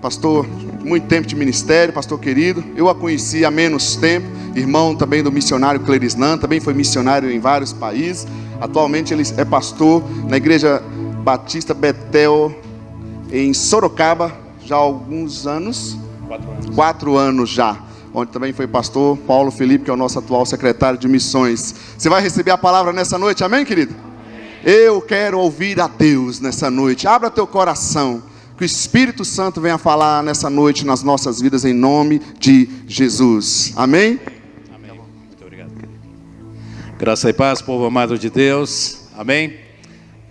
pastor, muito tempo de ministério, pastor querido. Eu a conheci há menos tempo, irmão também do missionário Clerisnan, também foi missionário em vários países. Atualmente ele é pastor na Igreja Batista Betel em Sorocaba, já há alguns anos. 4 anos. 4 anos já, onde também foi pastor Paulo Felipe, que é o nosso atual secretário de missões. Você vai receber a palavra nessa noite, amém, querido? Eu quero ouvir a Deus nessa noite. Abra teu coração, que o Espírito Santo venha falar nessa noite nas nossas vidas, em nome de Jesus, amém? Amém. Muito obrigado. Graça e paz, povo amado de Deus, amém?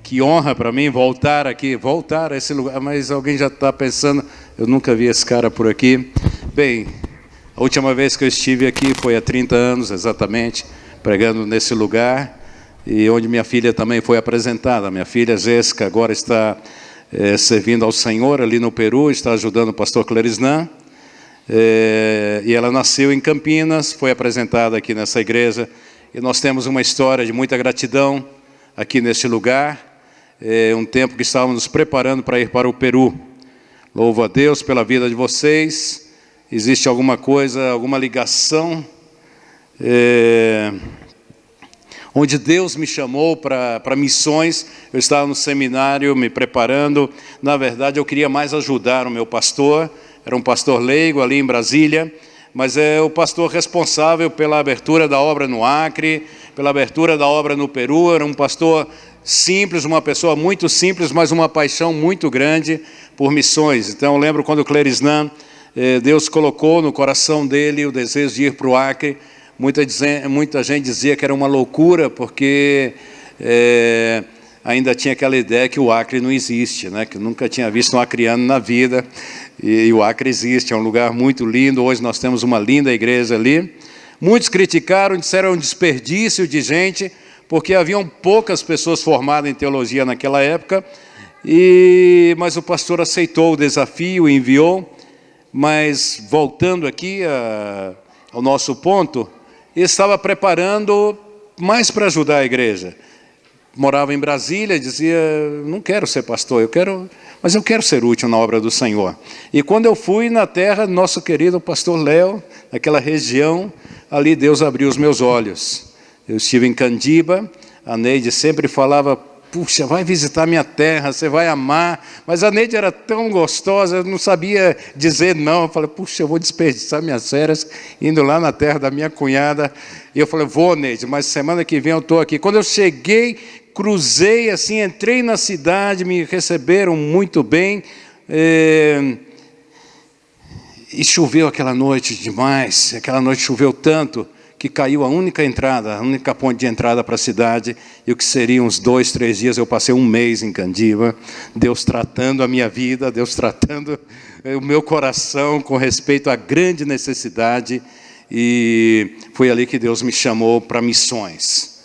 Que honra para mim voltar aqui, voltar a esse lugar. Mas alguém já está pensando, eu nunca vi esse cara por aqui. Bem, a última vez que eu estive aqui foi há 30 anos exatamente, pregando nesse lugar, e onde minha filha também foi apresentada. Minha filha Jéssica agora está servindo ao Senhor ali no Peru, está ajudando o pastor Clerisnan, e ela nasceu em Campinas, foi apresentada aqui nessa igreja, e nós temos uma história de muita gratidão aqui neste lugar. Um tempo que estávamos nos preparando para ir para o Peru. Louvo a Deus pela vida de vocês. Existe alguma coisa, alguma ligação, onde Deus me chamou para missões. Eu estava no seminário me preparando. Na verdade, eu queria mais ajudar o meu pastor. Era um pastor leigo ali em Brasília, mas é o pastor responsável pela abertura da obra no Acre, pela abertura da obra no Peru. Era um pastor simples, uma pessoa muito simples, mas uma paixão muito grande por missões. Então eu lembro quando o Clerisnan, Deus colocou no coração dele o desejo de ir para o Acre. Muita gente dizia que era uma loucura, porque ainda tinha aquela ideia que o Acre não existe, né? Que nunca tinha visto um acreano na vida, e o Acre existe, é um lugar muito lindo. Hoje nós temos uma linda igreja ali. Muitos criticaram, disseram um desperdício de gente, porque haviam poucas pessoas formadas em teologia naquela época, mas o pastor aceitou o desafio e enviou. Mas voltando aqui ao nosso ponto, ele estava preparando mais para ajudar a igreja. Morava em Brasília, dizia, não quero ser pastor, mas eu quero ser útil na obra do Senhor. E quando eu fui na terra, nosso querido pastor Léo, naquela região, ali Deus abriu os meus olhos. Eu estive em Candiba, a Neide sempre falava, puxa, vai visitar minha terra, você vai amar. Mas a Neide era tão gostosa, eu não sabia dizer não. Eu falei, puxa, eu vou desperdiçar minhas férias indo lá na terra da minha cunhada. E eu falei, vou, Neide, mas semana que vem eu estou aqui. Quando eu cheguei, cruzei assim, entrei na cidade, me receberam muito bem. E choveu aquela noite demais, aquela noite choveu tanto, que caiu a única entrada, a única ponte de entrada para a cidade, e o que seriam uns 2, 3 dias, eu passei 1 mês em Candiba, Deus tratando a minha vida, Deus tratando o meu coração com respeito à grande necessidade, e foi ali que Deus me chamou para missões.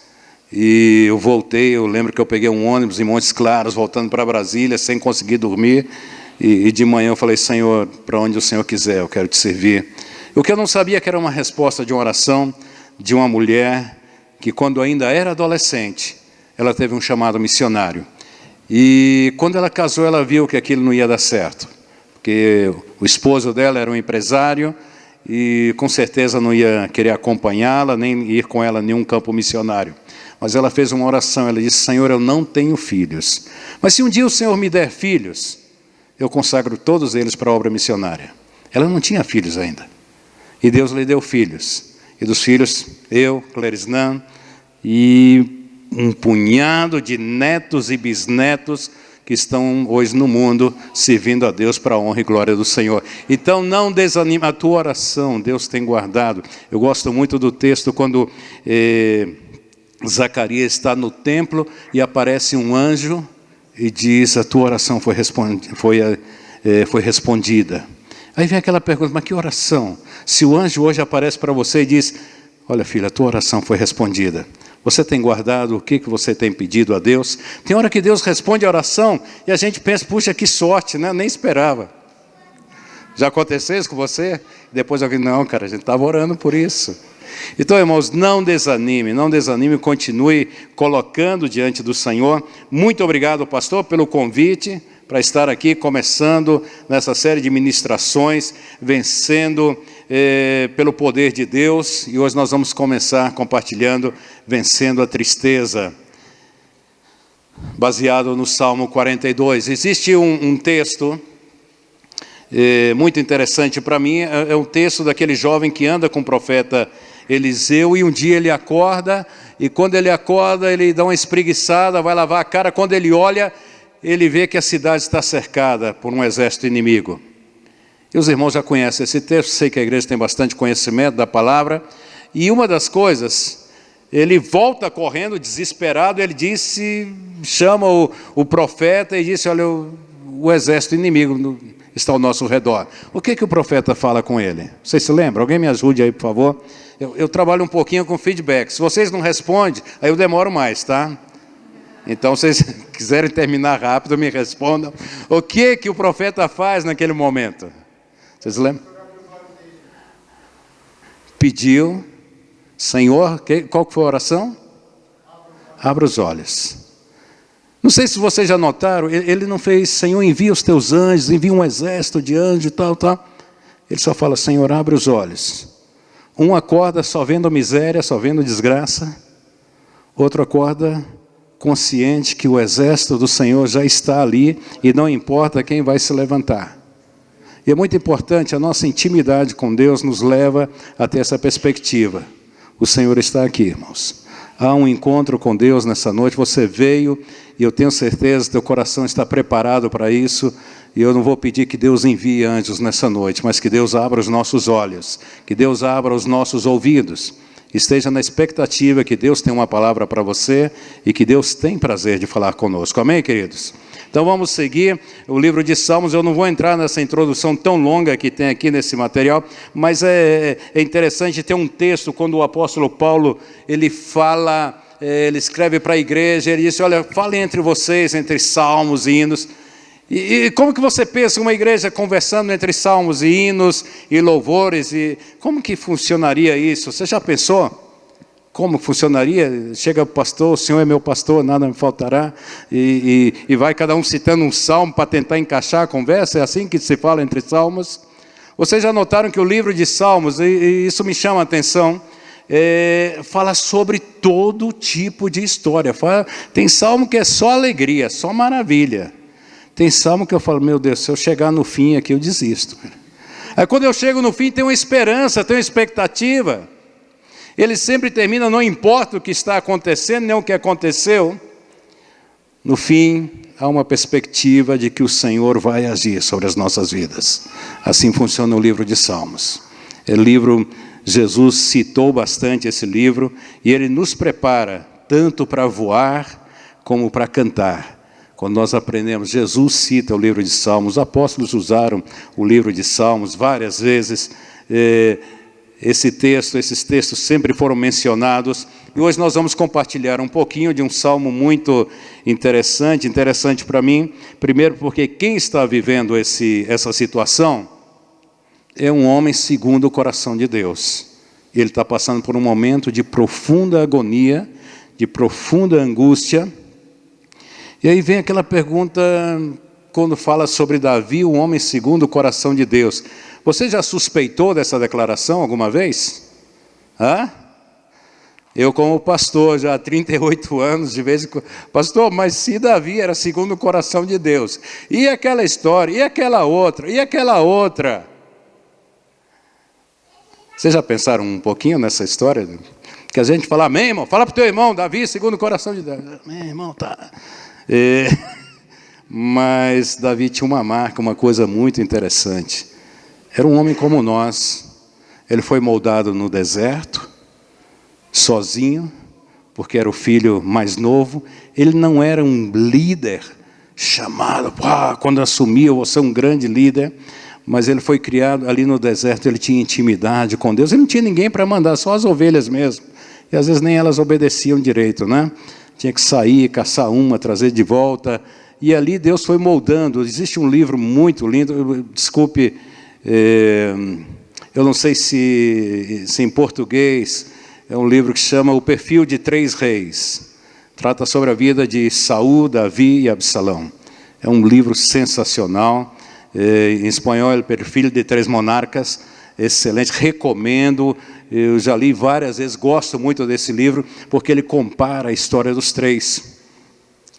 E eu voltei, eu lembro que eu peguei um ônibus em Montes Claros, voltando para Brasília, sem conseguir dormir, e de manhã eu falei, Senhor, para onde o Senhor quiser, eu quero te servir. O que eu não sabia que era uma resposta de uma oração de uma mulher que, quando ainda era adolescente, ela teve um chamado missionário. E quando ela casou, ela viu que aquilo não ia dar certo, porque o esposo dela era um empresário e com certeza não ia querer acompanhá-la, nem ir com ela a nenhum campo missionário. Mas ela fez uma oração, ela disse, Senhor, eu não tenho filhos, mas se um dia o Senhor me der filhos, eu consagro todos eles para a obra missionária. Ela não tinha filhos ainda. E Deus lhe deu filhos. E dos filhos, eu, Clerisnan, e um punhado de netos e bisnetos que estão hoje no mundo servindo a Deus para a honra e glória do Senhor. Então não desanime a tua oração, Deus tem guardado. Eu gosto muito do texto quando Zacarias está no templo e aparece um anjo e diz, a tua oração foi respondida. Aí vem aquela pergunta, mas que oração? Se o anjo hoje aparece para você e diz, olha filha, a tua oração foi respondida. Você tem guardado o que você tem pedido a Deus? Tem hora que Deus responde a oração e a gente pensa, puxa, que sorte, né? Nem esperava. Já aconteceu isso com você? Depois alguém, não, cara, a gente estava orando por isso. Então, irmãos, não desanime, continue colocando diante do Senhor. Muito obrigado, pastor, pelo convite para estar aqui, começando nessa série de ministrações, vencendo pelo poder de Deus. E hoje nós vamos começar compartilhando, vencendo a tristeza, baseado no Salmo 42. Existe um texto muito interessante para mim, é um texto daquele jovem que anda com o profeta Eliseu, e um dia ele acorda, e quando ele acorda, ele dá uma espreguiçada, vai lavar a cara. Quando ele olha, ele vê que a cidade está cercada por um exército inimigo. E os irmãos já conhecem esse texto, sei que a igreja tem bastante conhecimento da palavra, e uma das coisas, ele volta correndo, desesperado, ele chama o profeta e disse: olha, o exército inimigo está ao nosso redor. O que o profeta fala com ele? Vocês se lembram? Alguém me ajude aí, por favor? Eu trabalho um pouquinho com feedback. Se vocês não respondem, aí eu demoro mais, tá? Então, se vocês quiserem terminar rápido, me respondam. O que o profeta faz naquele momento? Vocês lembram? Pediu: Senhor, qual foi a oração? Abra os olhos. Não sei se vocês já notaram, ele não fez: Senhor, envia os teus anjos, envia um exército de anjos e tal. Ele só fala: Senhor, abre os olhos. Um acorda só vendo miséria, só vendo desgraça. Outro acorda consciente que o exército do Senhor já está ali e não importa quem vai se levantar. E é muito importante, a nossa intimidade com Deus nos leva a ter essa perspectiva. O Senhor está aqui, irmãos. Há um encontro com Deus nessa noite. Você veio e eu tenho certeza que teu coração está preparado para isso. E eu não vou pedir que Deus envie anjos nessa noite, mas que Deus abra os nossos olhos, que Deus abra os nossos ouvidos. Esteja na expectativa que Deus tem uma palavra para você e que Deus tem prazer de falar conosco. Amém, queridos? Então vamos seguir o livro de Salmos. Eu não vou entrar nessa introdução tão longa que tem aqui nesse material, mas é interessante ter um texto quando o apóstolo Paulo, ele fala, ele escreve para a igreja, ele diz: olha, falem entre vocês, entre salmos e hinos. E como que você pensa uma igreja conversando entre salmos e hinos e louvores? E como que funcionaria isso? Você já pensou? Como funcionaria? Chega o pastor: o Senhor é meu pastor, nada me faltará. E vai cada um citando um salmo para tentar encaixar a conversa. É assim que se fala entre salmos. Vocês já notaram que o livro de Salmos, e isso me chama a atenção, fala sobre todo tipo de história. Tem salmo que é só alegria, só maravilha. Tem salmo que eu falo: meu Deus, se eu chegar no fim aqui eu desisto. Aí quando eu chego no fim tem uma esperança, tem uma expectativa. Ele sempre termina: não importa o que está acontecendo, nem o que aconteceu. No fim, há uma perspectiva de que o Senhor vai agir sobre as nossas vidas. Assim funciona o livro de Salmos. Jesus citou bastante esse livro, e ele nos prepara tanto para voar como para cantar. Quando nós aprendemos, Jesus cita o livro de Salmos, os apóstolos usaram o livro de Salmos várias vezes. Esses textos sempre foram mencionados, e hoje nós vamos compartilhar um pouquinho de um salmo muito interessante para mim. Primeiro porque quem está vivendo essa situação é um homem segundo o coração de Deus. Ele está passando por um momento de profunda agonia, de profunda angústia. E aí vem aquela pergunta, quando fala sobre Davi, um homem segundo o coração de Deus. Você já suspeitou dessa declaração alguma vez? Eu, como pastor, já há 38 anos, de vez em quando: pastor, mas se Davi era segundo o coração de Deus, e aquela história, e aquela outra, e aquela outra. Vocês já pensaram um pouquinho nessa história? Que a gente fala: amém, irmão, fala para o teu irmão, Davi segundo o coração de Deus. Amém, irmão, tá. Mas Davi tinha uma marca, uma coisa muito interessante. Era um homem como nós. Ele foi moldado no deserto, sozinho, porque era o filho mais novo. Ele não era um líder chamado, quando assumiu, você é um grande líder. Mas ele foi criado ali no deserto, ele tinha intimidade com Deus. Ele não tinha ninguém para mandar, só as ovelhas mesmo. E às vezes nem elas obedeciam direito, né? Tinha que sair, caçar uma, trazer de volta. E ali Deus foi moldando. Existe um livro muito lindo, desculpe, eu não sei se em português, é um livro que chama O Perfil de Três Reis. Trata sobre a vida de Saul, Davi e Absalão. É um livro sensacional. Em espanhol, El Perfil de Tres Monarcas. Excelente, recomendo. Eu já li várias vezes, gosto muito desse livro, porque ele compara a história dos três.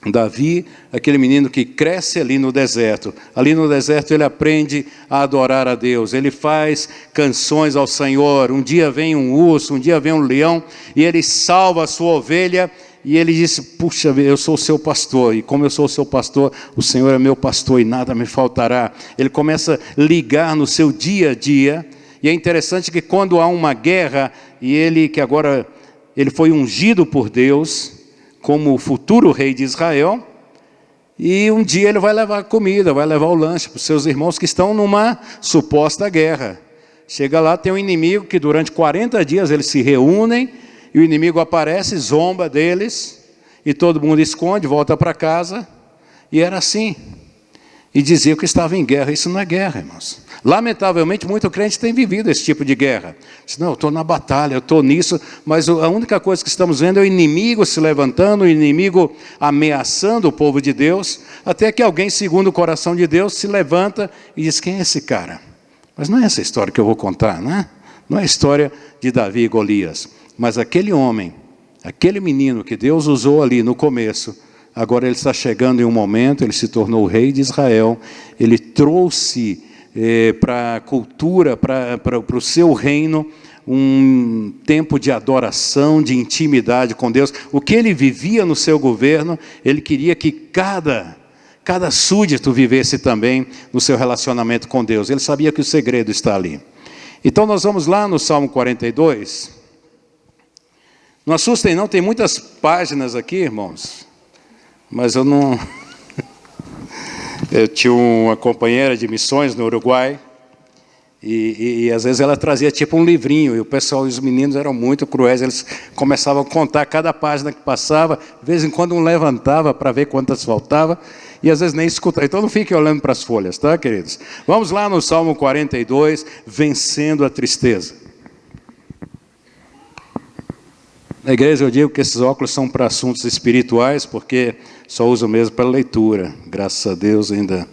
Davi, aquele menino que cresce ali no deserto. Ali no deserto ele aprende a adorar a Deus. Ele faz canções ao Senhor. Um dia vem um urso, um dia vem um leão, e ele salva a sua ovelha. E ele disse, puxa, eu sou o seu pastor. E como eu sou o seu pastor, o Senhor é meu pastor e nada me faltará. Ele começa a ligar no seu dia a dia. E é interessante que quando há uma guerra, e que agora ele foi ungido por Deus como o futuro rei de Israel, e um dia ele vai levar comida, vai levar o lanche para os seus irmãos que estão numa suposta guerra. Chega lá, tem um inimigo que durante 40 dias eles se reúnem, e o inimigo aparece, zomba deles, e todo mundo esconde, volta para casa, e era assim. E dizia que estava em guerra. Isso não é guerra, irmãos. Lamentavelmente, muito crente tem vivido esse tipo de guerra. Diz, não, eu estou na batalha, eu estou nisso, mas a única coisa que estamos vendo é o inimigo se levantando, o inimigo ameaçando o povo de Deus, até que alguém, segundo o coração de Deus, se levanta e diz, quem é esse cara? Mas não é essa história que eu vou contar, né? Não é a história de Davi e Golias, mas aquele homem, aquele menino que Deus usou ali no começo, agora ele está chegando em um momento, ele se tornou o rei de Israel, ele trouxe para a cultura, para o seu reino, um tempo de adoração, de intimidade com Deus. O que ele vivia no seu governo, ele queria que cada súdito vivesse também no seu relacionamento com Deus. Ele sabia que o segredo está ali. Então nós vamos lá no Salmo 42. Não assustem não, tem muitas páginas aqui, irmãos. Mas eu não... Eu tinha uma companheira de missões no Uruguai, e às vezes ela trazia tipo um livrinho, e o pessoal, os meninos eram muito cruéis, eles começavam a contar cada página que passava, de vez em quando um levantava para ver quantas faltava, e às vezes nem escutava. Então não fiquem olhando para as folhas, tá, queridos? Vamos lá no Salmo 42, vencendo a tristeza. Na igreja eu digo que esses óculos são para assuntos espirituais, porque só uso mesmo para leitura, graças a Deus ainda.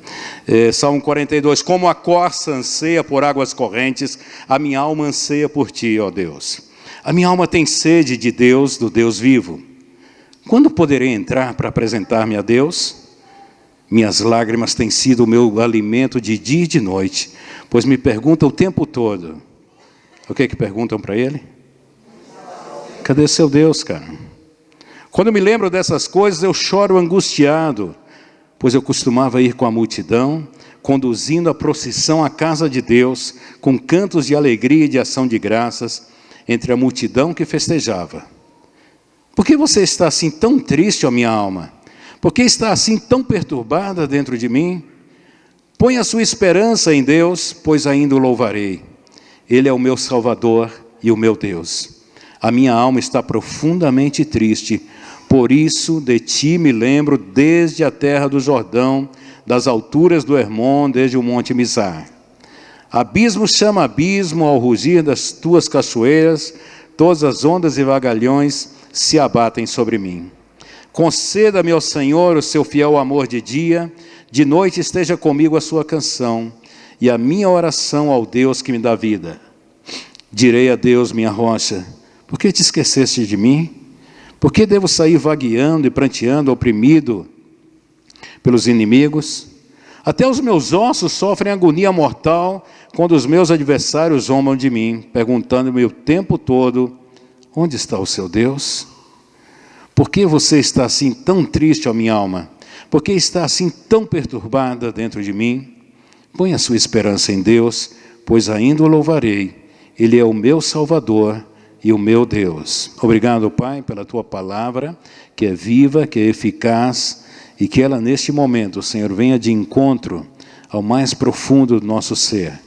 Salmo 42, como a corça anseia por águas correntes, a minha alma anseia por ti, ó Deus. A minha alma tem sede de Deus, do Deus vivo. Quando poderei entrar para apresentar-me a Deus? Minhas lágrimas têm sido o meu alimento de dia e de noite, pois me perguntam o tempo todo. O que perguntam para ele? Cadê seu Deus, cara? Quando eu me lembro dessas coisas, eu choro angustiado, pois eu costumava ir com a multidão, conduzindo a procissão à casa de Deus, com cantos de alegria e de ação de graças, entre a multidão que festejava. Por que você está assim tão triste, ó minha alma? Por que está assim tão perturbada dentro de mim? Põe a sua esperança em Deus, pois ainda o louvarei. Ele é o meu Salvador e o meu Deus. A minha alma está profundamente triste, por isso de ti me lembro desde a terra do Jordão, das alturas do Hermon, desde o monte Mizar. Abismo chama abismo ao rugir das tuas cachoeiras, todas as ondas e vagalhões se abatem sobre mim. Conceda-me, ó Senhor, o seu fiel amor de noite esteja comigo a sua canção, e a minha oração ao Deus que me dá vida. Direi a Deus, minha rocha, por que te esqueceste de mim? Por que devo sair vagueando e pranteando, oprimido pelos inimigos? Até os meus ossos sofrem agonia mortal, quando os meus adversários zombam de mim, perguntando-me o tempo todo, onde está o seu Deus? Por que você está assim tão triste, ó minha alma? Por que está assim tão perturbada dentro de mim? Põe a sua esperança em Deus, pois ainda o louvarei. Ele é o meu Salvador e o meu Deus. Obrigado, Pai, pela Tua palavra, que é viva, que é eficaz, e que ela, neste momento, Senhor, venha de encontro ao mais profundo do nosso ser.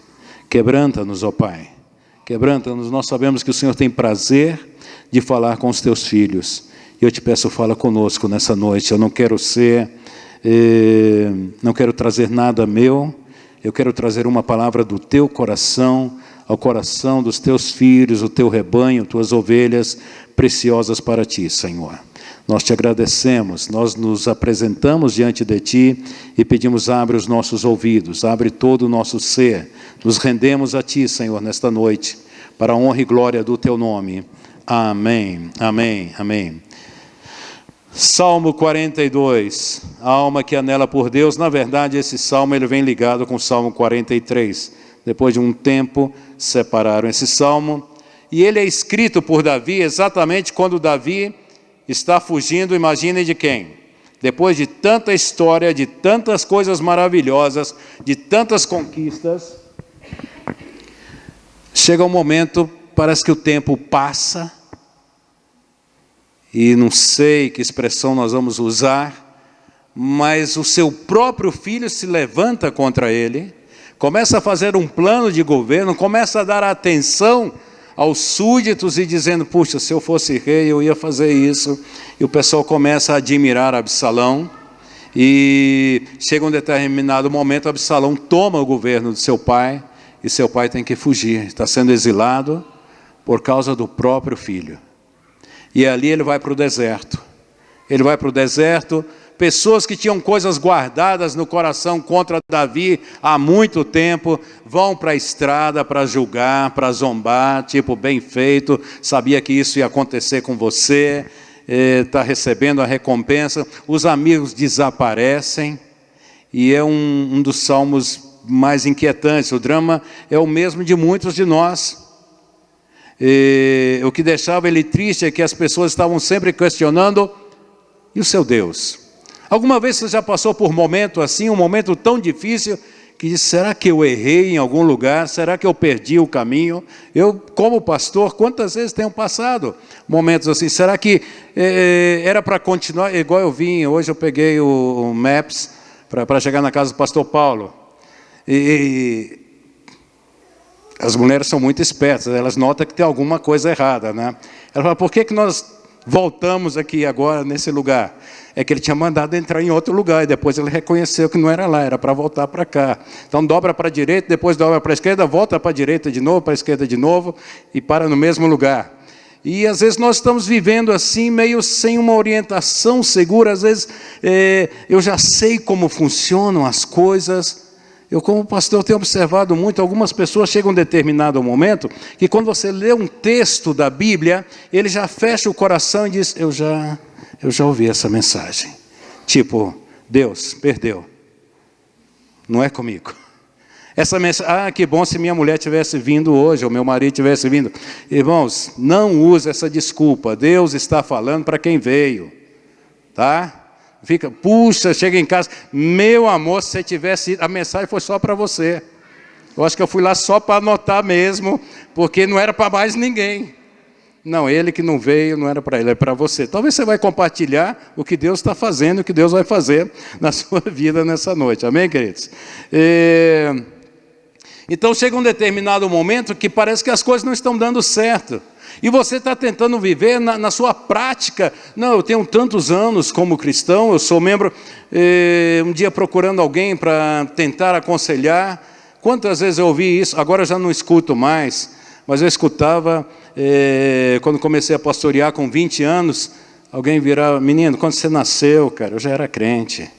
Quebranta-nos, ó Pai, quebranta-nos. Nós sabemos que o Senhor tem prazer de falar com os Teus filhos. E eu te peço, fala conosco nessa noite. Eu não quero não quero trazer nada meu, eu quero trazer uma palavra do Teu coração, ao coração dos Teus filhos, o Teu rebanho, Tuas ovelhas preciosas para Ti, Senhor. Nós te agradecemos, nós nos apresentamos diante de Ti e pedimos, abre os nossos ouvidos, abre todo o nosso ser. Nos rendemos a Ti, Senhor, nesta noite, para a honra e glória do Teu nome. Amém, amém, amém. Salmo 42, a alma que anela por Deus. Na verdade, esse salmo ele vem ligado com o Salmo 43. Depois de um tempo, separaram esse salmo. E ele é escrito por Davi exatamente quando Davi está fugindo, imaginem de quem? Depois de tanta história, de tantas coisas maravilhosas, de tantas conquistas, chega um momento, parece que o tempo passa, e não sei que expressão nós vamos usar, mas o seu próprio filho se levanta contra ele, começa a fazer um plano de governo, começa a dar atenção aos súditos e dizendo, puxa, se eu fosse rei eu ia fazer isso. E o pessoal começa a admirar Absalão, e chega um determinado momento, Absalão toma o governo do seu pai, e seu pai tem que fugir, está sendo exilado por causa do próprio filho. E ali ele vai para o deserto. Ele vai para o deserto. Pessoas que tinham coisas guardadas no coração contra Davi há muito tempo, vão para a estrada para julgar, para zombar, tipo, bem feito, sabia que isso ia acontecer com você, está recebendo a recompensa. Os amigos desaparecem, e é um dos salmos mais inquietantes. O drama é o mesmo de muitos de nós. O que deixava ele triste é que as pessoas estavam sempre questionando, e o seu Deus? Alguma vez você já passou por um momento assim, um momento tão difícil, que diz, será que eu errei em algum lugar? Será que eu perdi o caminho? Eu, como pastor, quantas vezes tenho passado momentos assim? Será que era para continuar? Igual eu vim, hoje eu peguei o Maps para chegar na casa do pastor Paulo. E as mulheres são muito espertas, elas notam que tem alguma coisa errada, né? Ela fala, por que nós voltamos aqui agora nesse lugar? É que ele tinha mandado entrar em outro lugar, e depois ele reconheceu que não era lá, era para voltar para cá. Então dobra para a direita, depois dobra para a esquerda, volta para a direita de novo, para a esquerda de novo, e para no mesmo lugar. E às vezes nós estamos vivendo assim, meio sem uma orientação segura. Às vezes eu já sei como funcionam as coisas. Eu, como pastor, tenho observado muito, algumas pessoas chegam a um determinado momento, que quando você lê um texto da Bíblia, ele já fecha o coração e diz, eu já ouvi essa mensagem. Tipo, Deus, perdeu. Não é comigo. Essa mensagem, que bom se minha mulher tivesse vindo hoje, ou meu marido tivesse vindo. Irmãos, não use essa desculpa. Deus está falando para quem veio. Tá? Fica, puxa, chega em casa, meu amor, se você tivesse ido, a mensagem foi só para você. Eu acho que eu fui lá só para anotar mesmo, porque não era para mais ninguém. Não, ele que não veio, não era para ele, é para você. Talvez você vai compartilhar o que Deus está fazendo, o que Deus vai fazer na sua vida nessa noite. Amém, queridos? Então chega um determinado momento que parece que as coisas não estão dando certo. E você está tentando viver na sua prática. Não, eu tenho tantos anos como cristão, eu sou membro, um dia procurando alguém para tentar aconselhar. Quantas vezes eu ouvi isso? Agora eu já não escuto mais, mas eu escutava, quando comecei a pastorear com 20 anos, alguém virava, menino, quando você nasceu, cara, eu já era crente.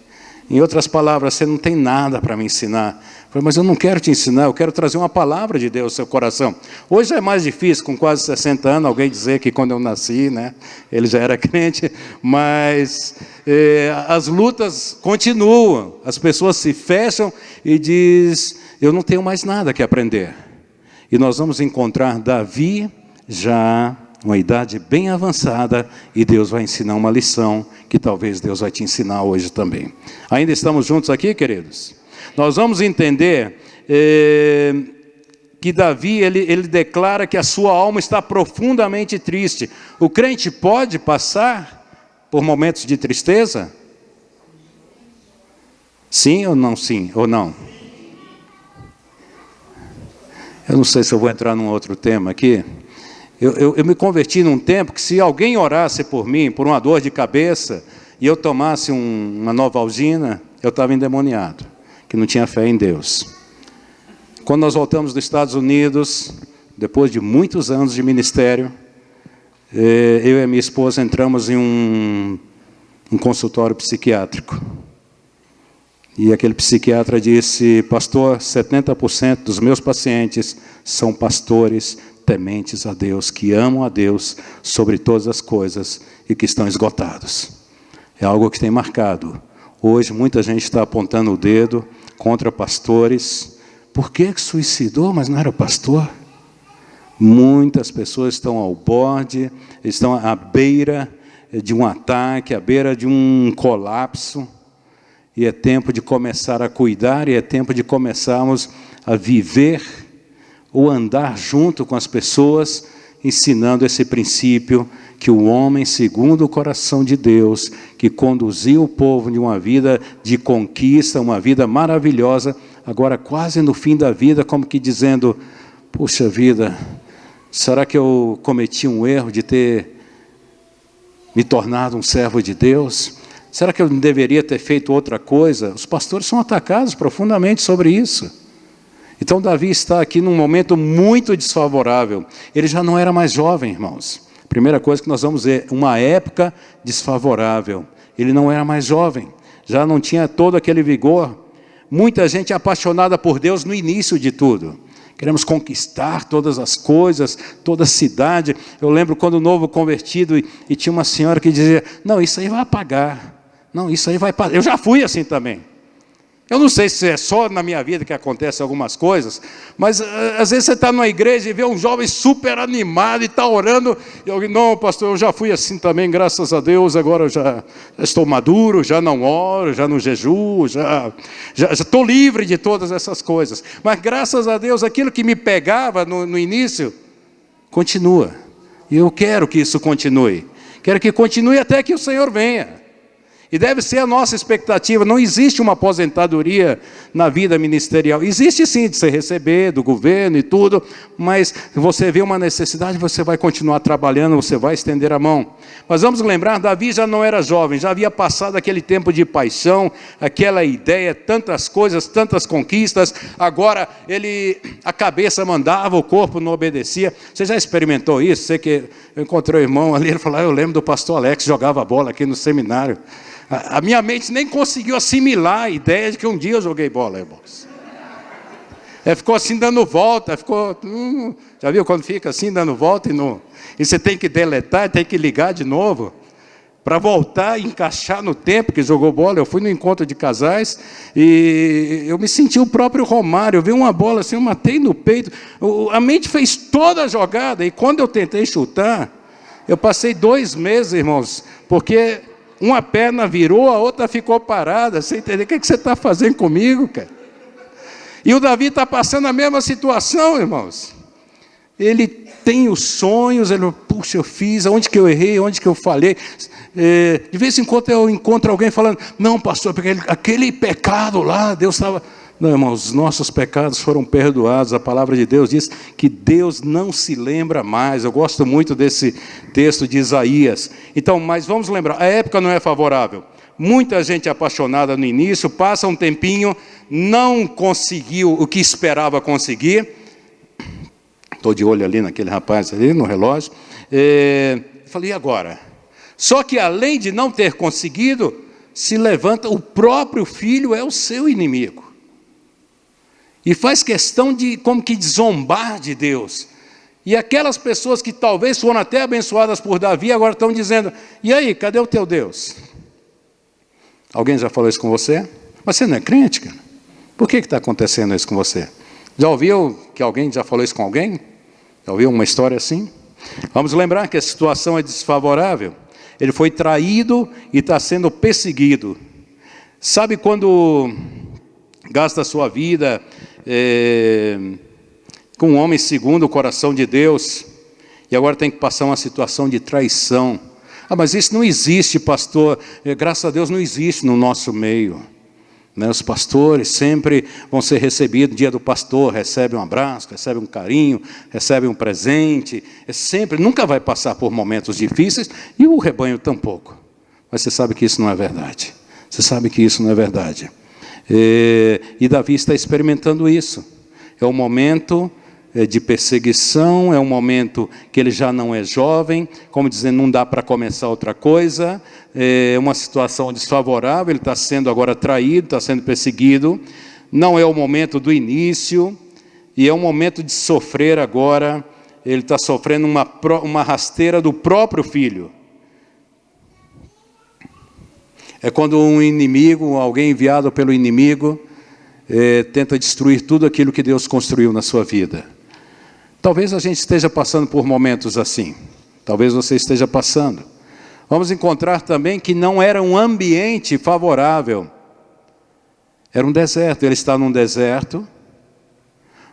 Em outras palavras, você não tem nada para me ensinar. Eu falei, mas eu não quero te ensinar, eu quero trazer uma palavra de Deus ao seu coração. Hoje é mais difícil, com quase 60 anos, alguém dizer que quando eu nasci, né, ele já era crente, mas as lutas continuam, as pessoas se fecham e dizem, eu não tenho mais nada que aprender. E nós vamos encontrar Davi já uma idade bem avançada, e Deus vai ensinar uma lição que talvez Deus vai te ensinar hoje também. Ainda estamos juntos aqui, queridos? Nós vamos entender que Davi, ele declara que a sua alma está profundamente triste. O crente pode passar por momentos de tristeza? Sim ou não? Sim ou não? Eu não sei se eu vou entrar num outro tema aqui. Eu me converti num tempo que se alguém orasse por mim, por uma dor de cabeça, e eu tomasse uma Novalgina, eu estava endemoniado, que não tinha fé em Deus. Quando nós voltamos dos Estados Unidos, depois de muitos anos de ministério, eu e a minha esposa entramos em um consultório psiquiátrico. E aquele psiquiatra disse: pastor, 70% dos meus pacientes são pastores tementes a Deus, que amam a Deus sobre todas as coisas e que estão esgotados. É algo que tem marcado. Hoje muita gente está apontando o dedo contra pastores. Por que suicidou, mas não era pastor? Muitas pessoas estão ao borde, estão à beira de um ataque, à beira de um colapso. E é tempo de começar a cuidar, e é tempo de começarmos a viver ou andar junto com as pessoas, ensinando esse princípio que o homem, segundo o coração de Deus, que conduziu o povo de uma vida de conquista, uma vida maravilhosa, agora quase no fim da vida, como que dizendo: puxa vida, será que eu cometi um erro de ter me tornado um servo de Deus? Será que eu não deveria ter feito outra coisa? Os pastores são atacados profundamente sobre isso. Então Davi está aqui num momento muito desfavorável. Ele já não era mais jovem, irmãos. Primeira coisa que nós vamos ver, uma época desfavorável. Ele não era mais jovem, já não tinha todo aquele vigor. Muita gente é apaixonada por Deus no início de tudo. Queremos conquistar todas as coisas, toda a cidade. Eu lembro quando novo convertido e tinha uma senhora que dizia: não, isso aí vai apagar. Não, isso aí vai passar. Eu já fui assim também. Eu não sei se é só na minha vida que acontecem algumas coisas, mas às vezes você está numa igreja e vê um jovem super animado e está orando, e alguém: não, pastor, eu já fui assim também, graças a Deus, agora eu já estou maduro, já não oro, já não jejuo, já estou livre de todas essas coisas. Mas graças a Deus, aquilo que me pegava no início, continua. E eu quero que isso continue. Quero que continue até que o Senhor venha. E deve ser a nossa expectativa. Não existe uma aposentadoria na vida ministerial. Existe sim de você receber do governo e tudo, mas você vê uma necessidade, você vai continuar trabalhando, você vai estender a mão. Mas vamos lembrar, Davi já não era jovem, já havia passado aquele tempo de paixão, aquela ideia, tantas coisas, tantas conquistas. Agora a cabeça mandava, o corpo não obedecia. Você já experimentou isso? Você que eu encontrei o irmão ali, ele falou: eu lembro do pastor Alex, jogava bola aqui no seminário. A minha mente nem conseguiu assimilar a ideia de que um dia eu joguei bola, irmãos. Ficou assim dando volta, já viu quando fica assim dando volta e você tem que deletar, tem que ligar de novo para voltar e encaixar no tempo que jogou bola. Eu fui no encontro de casais e eu me senti o próprio Romário. Eu vi uma bola assim, eu matei no peito. A mente fez toda a jogada, e quando eu tentei chutar, eu passei 2 meses, irmãos, porque uma perna virou, a outra ficou parada. Você entendeu? O que você está fazendo comigo, cara? E o Davi está passando a mesma situação, irmãos. Ele tem os sonhos, ele: puxa, eu fiz, onde que eu errei, onde que eu falhei. De vez em quando eu encontro alguém falando: não, pastor, porque aquele pecado lá, Deus estava... Não, irmãos, os nossos pecados foram perdoados. A palavra de Deus diz que Deus não se lembra mais. Eu gosto muito desse texto de Isaías. Então, mas vamos lembrar, a época não é favorável. Muita gente apaixonada no início, passa um tempinho, não conseguiu o que esperava conseguir. Estou de olho ali naquele rapaz ali, no relógio. Falei: e agora? Só que além de não ter conseguido, se levanta, o próprio filho é o seu inimigo. E faz questão de como que zombar de Deus. E aquelas pessoas que talvez foram até abençoadas por Davi, agora estão dizendo: e aí, cadê o teu Deus? Alguém já falou isso com você? Mas você não é crente, cara? Por que está acontecendo isso com você? Já ouviu que alguém já falou isso com alguém? Já ouviu uma história assim? Vamos lembrar que a situação é desfavorável. Ele foi traído e está sendo perseguido. Sabe quando gasta a sua vida com um homem segundo o coração de Deus, e agora tem que passar uma situação de traição? Mas isso não existe, pastor. Graças a Deus não existe no nosso meio. Os pastores sempre vão ser recebidos. Dia do pastor, recebe um abraço, recebe um carinho, recebe um presente. Nunca vai passar por momentos difíceis, e o rebanho tampouco. Mas você sabe que isso não é verdade. Você sabe que isso não é verdade. E Davi está experimentando isso. É o momento de perseguição, é um momento que ele já não é jovem, como dizendo, não dá para começar outra coisa, é uma situação desfavorável, ele está sendo agora traído, está sendo perseguido, não é o momento do início, e é um momento de sofrer agora, ele está sofrendo uma rasteira do próprio filho. É quando um inimigo, alguém enviado pelo inimigo, tenta destruir tudo aquilo que Deus construiu na sua vida. Talvez a gente esteja passando por momentos assim. Talvez você esteja passando. Vamos encontrar também que não era um ambiente favorável. Era um deserto. Ele está num deserto.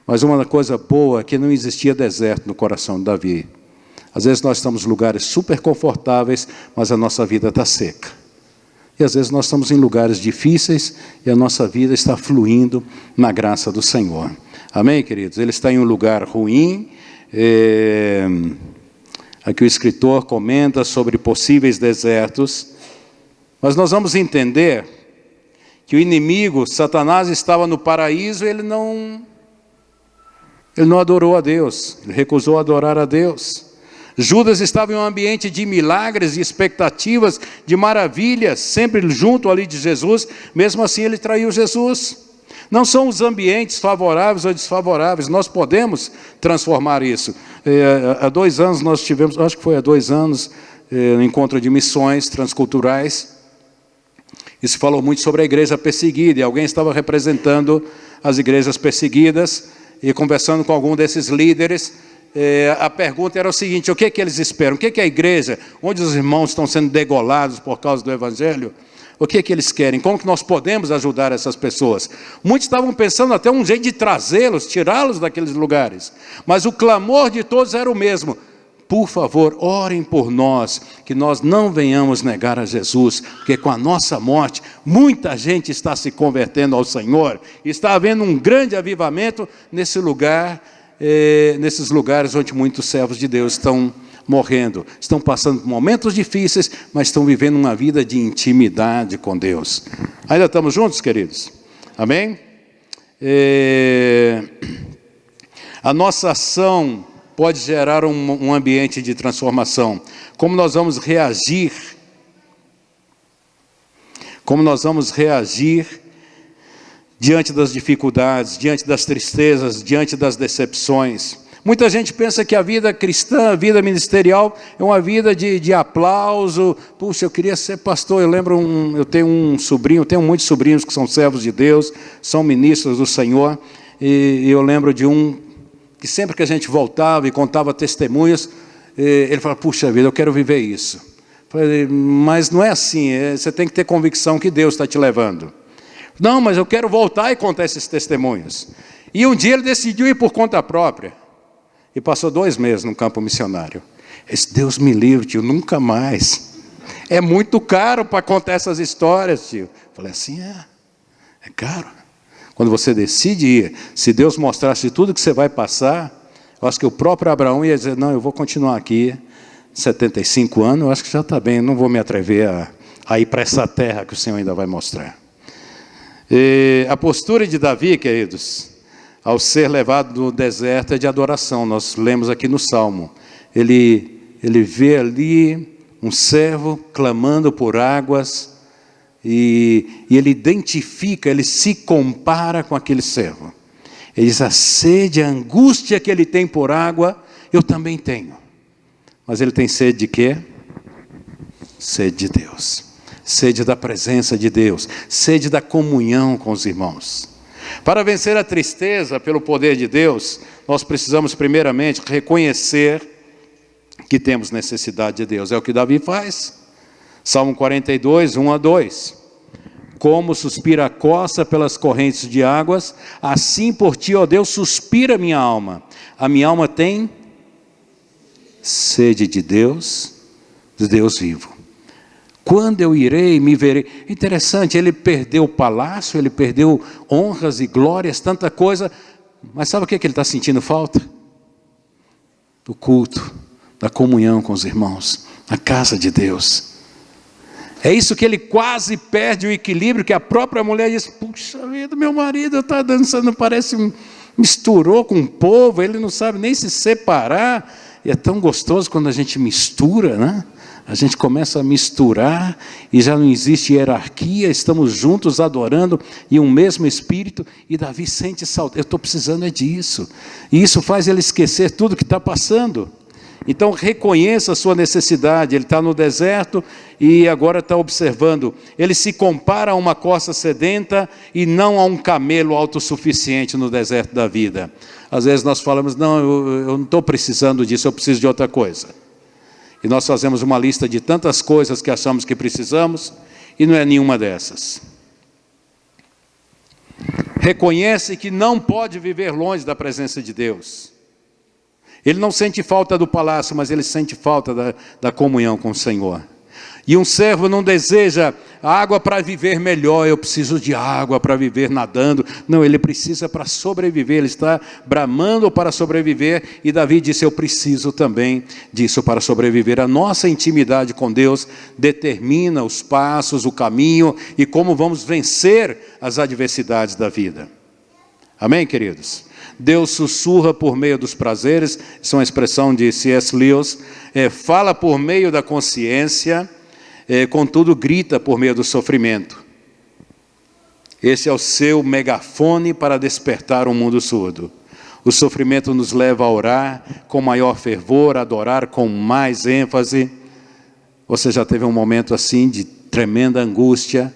Mas uma coisa boa é que não existia deserto no coração de Davi. Às vezes nós estamos em lugares super confortáveis, mas a nossa vida está seca. E às vezes nós estamos em lugares difíceis e a nossa vida está fluindo na graça do Senhor. Amém, queridos? Ele está em um lugar ruim. Aqui o escritor comenta sobre possíveis desertos. Mas nós vamos entender que o inimigo, Satanás, estava no paraíso e ele não adorou a Deus. Ele recusou adorar a Deus. Judas estava em um ambiente de milagres, de expectativas, de maravilhas, sempre junto ali de Jesus, mesmo assim ele traiu Jesus. Não são os ambientes favoráveis ou desfavoráveis, nós podemos transformar isso. Há 2 anos nós tivemos, acho que foi há 2 anos, um encontro de missões transculturais, e se falou muito sobre a igreja perseguida, e alguém estava representando as igrejas perseguidas, e conversando com algum desses líderes, a pergunta era o seguinte: o que é que eles esperam? O que é que a igreja, onde os irmãos estão sendo degolados por causa do Evangelho, o que é que eles querem? Como que nós podemos ajudar essas pessoas? Muitos estavam pensando até um jeito de trazê-los, tirá-los daqueles lugares. Mas o clamor de todos era o mesmo: por favor, orem por nós, que nós não venhamos negar a Jesus, porque com a nossa morte, muita gente está se convertendo ao Senhor, está havendo um grande avivamento nesse lugar, nesses lugares onde muitos servos de Deus estão morrendo, estão passando por momentos difíceis, mas estão vivendo uma vida de intimidade com Deus. Ainda estamos juntos, queridos? Amém? A nossa ação pode gerar um ambiente de transformação. Como nós vamos reagir? Como nós vamos reagir diante das dificuldades, diante das tristezas, diante das decepções? Muita gente pensa que a vida cristã, a vida ministerial, é uma vida de aplauso. Puxa, eu queria ser pastor. Eu tenho um sobrinho, eu tenho muitos sobrinhos que são servos de Deus, são ministros do Senhor, e eu lembro de um que sempre que a gente voltava e contava testemunhos, ele falava: puxa vida, eu quero viver isso. Eu falei: mas não é assim, você tem que ter convicção que Deus está te levando. Não, mas eu quero voltar e contar esses testemunhos. E um dia ele decidiu ir por conta própria. E passou 2 meses no campo missionário. Esse Deus me livre, tio, nunca mais. É muito caro para contar essas histórias, tio. Falei assim: é caro. Quando você decide ir, se Deus mostrasse tudo que você vai passar, eu acho que o próprio Abraão ia dizer: não, eu vou continuar aqui, 75 anos, eu acho que já está bem, não vou me atrever a ir para essa terra que o Senhor ainda vai mostrar. A postura de Davi, queridos, ao ser levado no deserto, é de adoração. Nós lemos aqui no Salmo. Ele vê ali um servo clamando por águas, e ele identifica, ele se compara com aquele servo. Ele diz: a sede, a angústia que ele tem por água, eu também tenho. Mas ele tem sede de quê? Sede de Deus. Sede da presença de Deus. Sede da comunhão com os irmãos. Para vencer a tristeza pelo poder de Deus, nós precisamos primeiramente reconhecer que temos necessidade de Deus. É o que Davi faz. Salmo 42, 1-2. Como suspira a costa pelas correntes de águas, assim por ti, ó Deus, suspira a minha alma. A minha alma tem sede de Deus vivo. Quando eu irei, me verei. Interessante, ele perdeu o palácio, ele perdeu honras e glórias, tanta coisa, mas sabe o que ele está sentindo falta? Do culto, da comunhão com os irmãos, na casa de Deus. É isso que ele quase perde o equilíbrio, que a própria mulher diz: puxa vida, meu marido está dançando, parece misturou com o povo, ele não sabe nem se separar. E é tão gostoso quando a gente mistura, né? A gente começa a misturar e já não existe hierarquia, estamos juntos adorando em um mesmo espírito, e Davi sente saudade. Eu estou precisando disso. E isso faz ele esquecer tudo que está passando. Então reconheça a sua necessidade. Ele está no deserto e agora está observando. Ele se compara a uma corça sedenta e não a um camelo autossuficiente no deserto da vida. Às vezes nós falamos, não, eu não estou precisando disso, eu preciso de outra coisa. E nós fazemos uma lista de tantas coisas que achamos que precisamos, e não é nenhuma dessas. Reconhece que não pode viver longe da presença de Deus. Ele não sente falta do palácio, mas ele sente falta da comunhão com o Senhor. E um servo não deseja água para viver melhor, eu preciso de água para viver nadando. Não, ele precisa para sobreviver, ele está bramando para sobreviver. E Davi disse, eu preciso também disso para sobreviver. A nossa intimidade com Deus determina os passos, o caminho e como vamos vencer as adversidades da vida. Amém, queridos? Deus sussurra por meio dos prazeres, isso é uma expressão de C.S. Lewis, fala por meio da consciência, contudo grita por meio do sofrimento. Esse é o seu megafone para despertar um mundo surdo. O sofrimento nos leva a orar com maior fervor, a adorar com mais ênfase. Você já teve um momento assim de tremenda angústia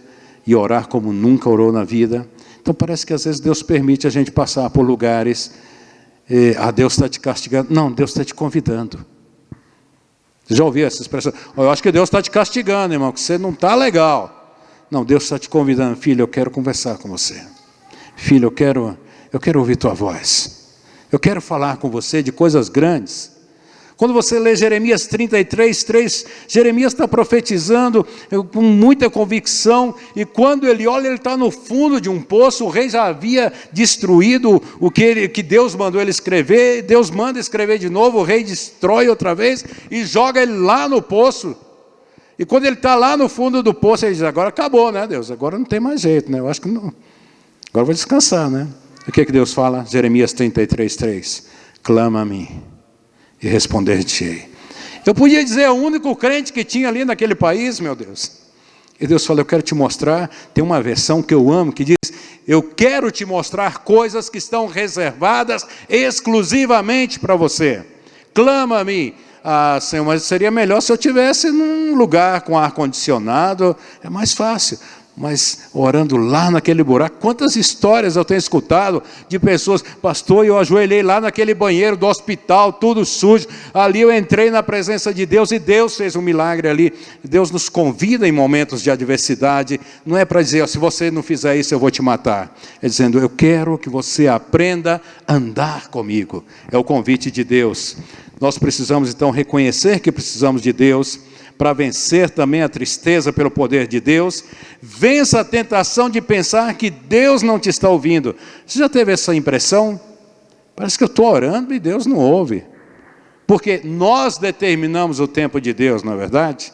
e orar como nunca orou na vida? Então parece que às vezes Deus permite a gente passar por lugares, Deus está te castigando. Não, Deus está te convidando. Você já ouviu essa expressão? Eu acho que Deus está te castigando, irmão, que você não está legal. Não, Deus está te convidando. Filho, eu quero conversar com você. Filho, eu quero ouvir tua voz. Eu quero falar com você de coisas grandes. Quando você lê Jeremias 33:3, Jeremias está profetizando com muita convicção, e quando ele olha, ele está no fundo de um poço. O rei já havia destruído o que Deus mandou ele escrever. Deus manda escrever de novo, o rei destrói outra vez e joga ele lá no poço. E quando ele está lá no fundo do poço, ele diz, agora acabou, né, Deus? Agora não tem mais jeito, né? Eu acho que não. Agora eu vou descansar, né? O que Deus fala? Jeremias 33:3, clama a mim e responder-te-ei. Eu podia dizer, o único crente que tinha ali naquele país, meu Deus. E Deus fala, eu quero te mostrar, tem uma versão que eu amo, que diz, eu quero te mostrar coisas que estão reservadas exclusivamente para você. Clama a mim. Ah, Senhor, mas seria melhor se eu estivesse num lugar com ar-condicionado, é mais fácil. Mas orando lá naquele buraco, quantas histórias eu tenho escutado de pessoas, pastor, eu ajoelhei lá naquele banheiro do hospital, tudo sujo, ali eu entrei na presença de Deus e Deus fez um milagre ali. Deus nos convida em momentos de adversidade, não é para dizer, se você não fizer isso eu vou te matar, é dizendo, eu quero que você aprenda a andar comigo, é o convite de Deus. Nós precisamos então reconhecer que precisamos de Deus, para vencer também a tristeza pelo poder de Deus. Vença a tentação de pensar que Deus não te está ouvindo. Você já teve essa impressão? Parece que eu estou orando e Deus não ouve. Porque nós determinamos o tempo de Deus, não é verdade?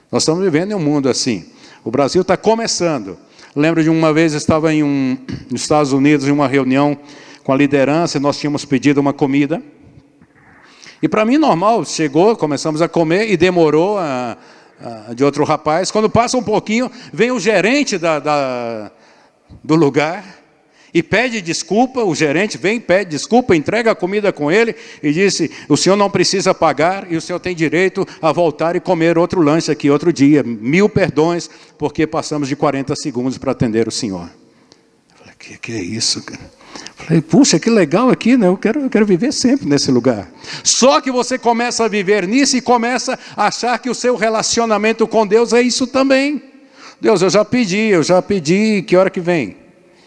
Nós estamos vivendo em um mundo assim. O Brasil está começando. Lembro de uma vez, eu estava nos Estados Unidos, em uma reunião com a liderança, e nós tínhamos pedido uma comida. E para mim normal, chegou, começamos a comer e demorou de outro rapaz. Quando passa um pouquinho, vem o gerente do lugar e pede desculpa. O gerente vem, pede desculpa, entrega a comida com ele e disse, o senhor não precisa pagar e o senhor tem direito a voltar e comer outro lanche aqui outro dia. 1000 perdões, porque passamos de 40 segundos para atender o senhor. Eu falei, que é isso, cara? Falei, puxa, que legal aqui, né? Eu quero viver sempre nesse lugar. Só que você começa a viver nisso e começa a achar que o seu relacionamento com Deus é isso também. Deus, eu já pedi, que hora que vem?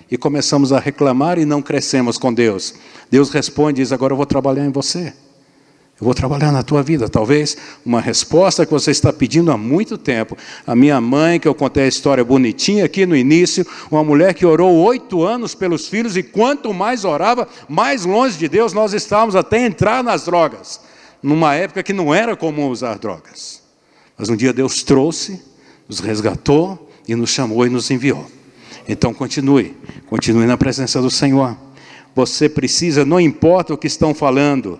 E começamos a reclamar e não crescemos com Deus. Deus responde e diz, agora eu vou trabalhar em você. Eu vou trabalhar na tua vida, talvez uma resposta que você está pedindo há muito tempo. A minha mãe, que eu contei a história bonitinha aqui no início, uma mulher que orou 8 anos pelos filhos, e quanto mais orava, mais longe de Deus nós estávamos, até entrar nas drogas, numa época que não era comum usar drogas. Mas um dia Deus trouxe, nos resgatou, e nos chamou e nos enviou. Então continue na presença do Senhor. Você precisa, não importa o que estão falando,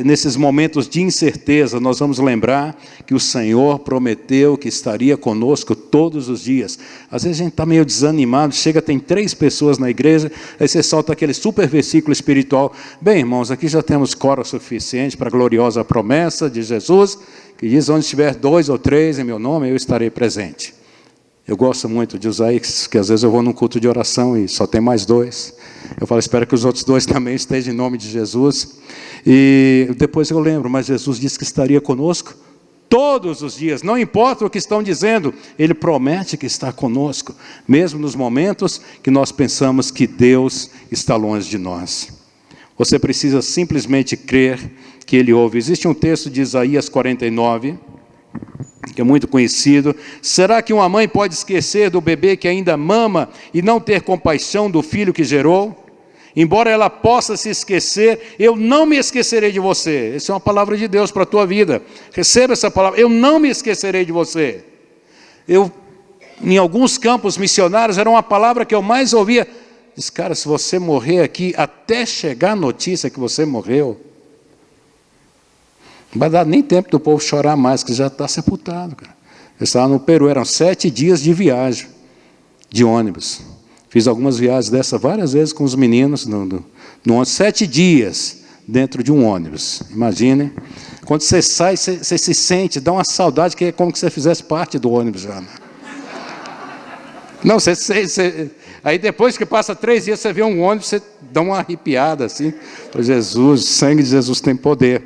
nesses momentos de incerteza, nós vamos lembrar que o Senhor prometeu que estaria conosco todos os dias. Às vezes a gente está meio desanimado, chega, tem 3 pessoas na igreja, aí você solta aquele super versículo espiritual. Bem, irmãos, aqui já temos coro suficiente para a gloriosa promessa de Jesus, que diz: onde estiver 2 ou 3 em meu nome, eu estarei presente. Eu gosto muito de usar isso, que às vezes eu vou num culto de oração e só tem mais 2. Eu falo, espero que os outros 2 também estejam em nome de Jesus. E depois eu lembro, mas Jesus disse que estaria conosco todos os dias. Não importa o que estão dizendo, Ele promete que está conosco, mesmo nos momentos que nós pensamos que Deus está longe de nós. Você precisa simplesmente crer que Ele ouve. Existe um texto de Isaías 49, que é muito conhecido. Será que uma mãe pode esquecer do bebê que ainda mama e não ter compaixão do filho que gerou? Embora ela possa se esquecer, eu não me esquecerei de você. Essa é uma palavra de Deus para a tua vida. Receba essa palavra, eu não me esquecerei de você. Em alguns campos missionários, era uma palavra que eu mais ouvia. Diz, cara, se você morrer aqui, até chegar a notícia que você morreu, não vai dar nem tempo do povo chorar mais, que já está sepultado. Cara. Eu estava no Peru, eram 7 dias de viagem, de ônibus. Fiz algumas viagens dessa várias vezes com os meninos, no 7 dias dentro de um ônibus. Imagine, quando você sai, você se sente, dá uma saudade, que é como se você fizesse parte do ônibus já. Né? Não, aí depois que passa 3 dias, você vê um ônibus, você dá uma arrepiada assim. Jesus, o sangue de Jesus tem poder.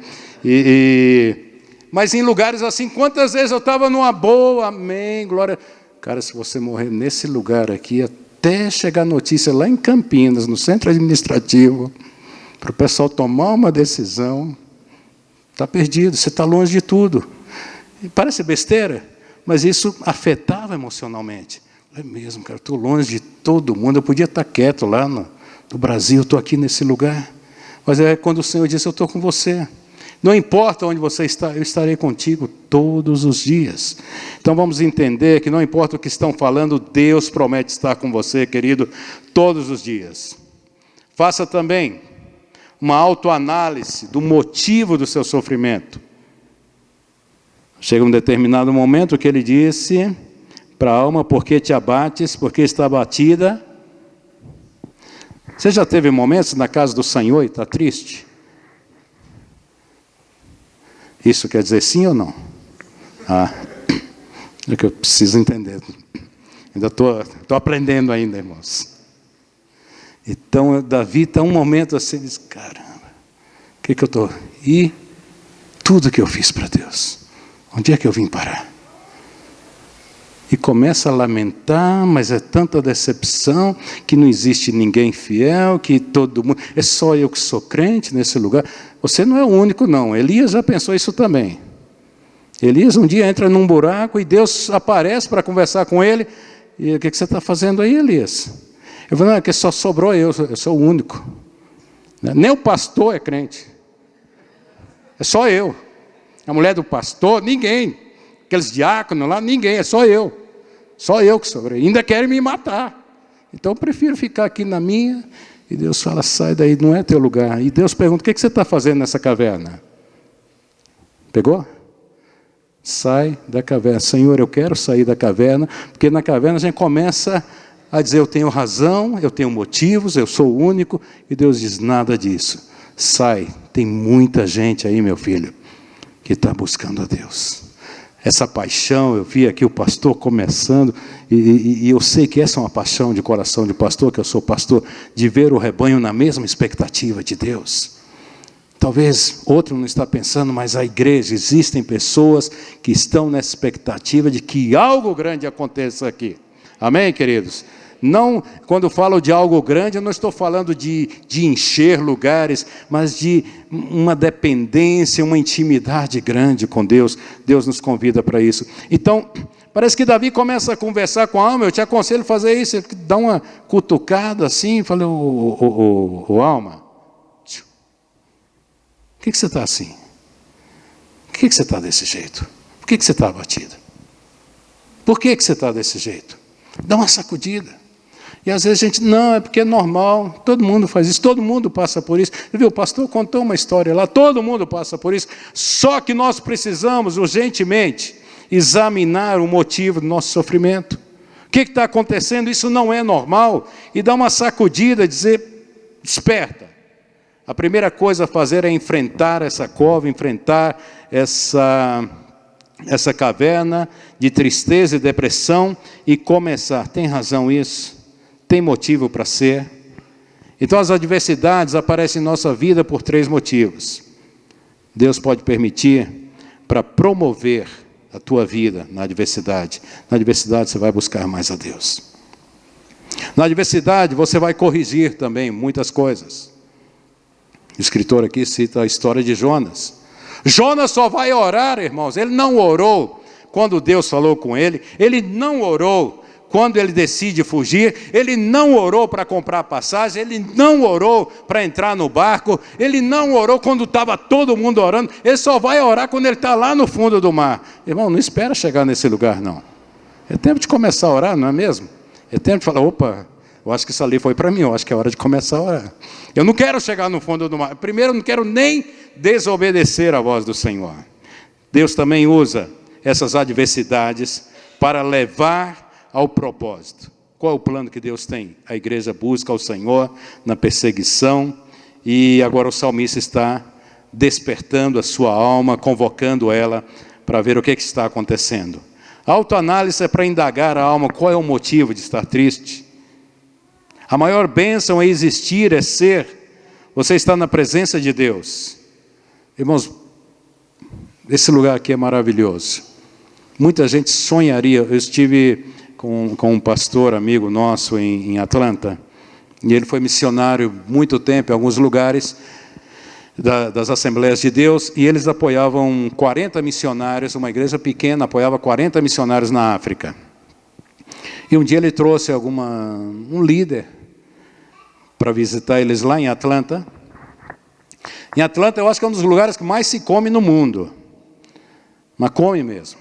Mas em lugares assim, quantas vezes eu estava numa boa, amém, glória. Cara, se você morrer nesse lugar aqui, até chegar a notícia lá em Campinas, no centro administrativo, para o pessoal tomar uma decisão, está perdido, você está longe de tudo. E parece besteira, mas isso afetava emocionalmente. É mesmo, cara, estou longe de todo mundo, eu podia estar quieto lá no Brasil, estou aqui nesse lugar. Mas é quando o Senhor disse, eu estou com você. Não importa onde você está, eu estarei contigo todos os dias. Então vamos entender que não importa o que estão falando, Deus promete estar com você, querido, todos os dias. Faça também uma autoanálise do motivo do seu sofrimento. Chega um determinado momento que ele disse para a alma, por que te abates, porque está abatida? Você já teve momentos na casa do Senhor e está triste? Isso quer dizer sim ou não? É que eu preciso entender. Ainda estou aprendendo ainda, irmãos. Então, Davi está um momento assim, diz, caramba, o que eu estou... E tudo que eu fiz para Deus, onde é que eu vim parar? E começa a lamentar, mas é tanta decepção, que não existe ninguém fiel, que todo mundo... É só eu que sou crente nesse lugar. Você não é o único, não. Elias já pensou isso também. Elias um dia entra num buraco e Deus aparece para conversar com ele. E o que você está fazendo aí, Elias? Eu falo, não, é que só sobrou eu sou o único. Nem o pastor é crente. É só eu. A mulher do pastor, ninguém. Aqueles diáconos lá, ninguém, é só eu. Só eu que sobrei. Ainda querem me matar. Então eu prefiro ficar aqui na minha. E Deus fala, sai daí, não é teu lugar. E Deus pergunta, o que você está fazendo nessa caverna? Pegou? Sai da caverna. Senhor, eu quero sair da caverna, porque na caverna a gente começa a dizer, eu tenho razão, eu tenho motivos, eu sou o único. E Deus diz, nada disso. Sai, tem muita gente aí, meu filho, que está buscando a Deus. Essa paixão, eu vi aqui o pastor começando, e eu sei que essa é uma paixão de coração de pastor, que eu sou pastor, de ver o rebanho na mesma expectativa de Deus. Talvez outro não está pensando, mas a igreja, existem pessoas que estão nessa expectativa de que algo grande aconteça aqui. Amém, queridos? Não, quando falo de algo grande, eu não estou falando de encher lugares, mas de uma dependência, uma intimidade grande com Deus. Deus nos convida para isso. Então, parece que Davi começa a conversar com a alma, eu te aconselho a fazer isso, ele dá uma cutucada assim, fala, ô alma, por que você está assim? Por que você está desse jeito? Por que você está abatido? Por que você está desse jeito? Dá uma sacudida. E às vezes a gente, não, é porque é normal, todo mundo faz isso, todo mundo passa por isso. Você viu, o pastor contou uma história lá, todo mundo passa por isso. Só que nós precisamos urgentemente examinar o motivo do nosso sofrimento. O que está acontecendo? Isso não é normal. E dar uma sacudida, dizer, desperta. A primeira coisa a fazer é enfrentar essa cova, enfrentar essa caverna de tristeza e depressão e começar. Tem razão isso? Tem motivo para ser? Então as adversidades aparecem em nossa vida por 3 motivos. Deus pode permitir para promover a tua vida na adversidade. Na adversidade você vai buscar mais a Deus. Na adversidade você vai corrigir também muitas coisas. O escritor aqui cita a história de Jonas. Jonas só vai orar, irmãos. Ele não orou quando Deus falou com ele. Ele não orou quando ele decide fugir. Ele não orou para comprar passagem. Ele não orou para entrar no barco. Ele não orou quando estava todo mundo orando. Ele só vai orar quando ele está lá no fundo do mar. Irmão, não espera chegar nesse lugar, não. É tempo de começar a orar, não é mesmo? É tempo de falar, opa, eu acho que isso ali foi para mim, eu acho que é hora de começar a orar. Eu não quero chegar no fundo do mar. Primeiro, eu não quero nem desobedecer a voz do Senhor. Deus também usa essas adversidades para levar ao propósito. Qual é o plano que Deus tem? A igreja busca o Senhor na perseguição, e agora o salmista está despertando a sua alma, convocando ela para ver o que está acontecendo. A autoanálise é para indagar a alma qual é o motivo de estar triste. A maior bênção é existir, é ser. Você está na presença de Deus. Irmãos, esse lugar aqui é maravilhoso. Muita gente sonharia. Eu estive com um pastor amigo nosso em Atlanta, e ele foi missionário muito tempo em alguns lugares das Assembleias de Deus, e eles apoiavam 40 missionários, uma igreja pequena apoiava 40 missionários na África. E um dia ele trouxe um líder para visitar eles lá em Atlanta. Em Atlanta eu acho que é um dos lugares que mais se come no mundo, mas come mesmo.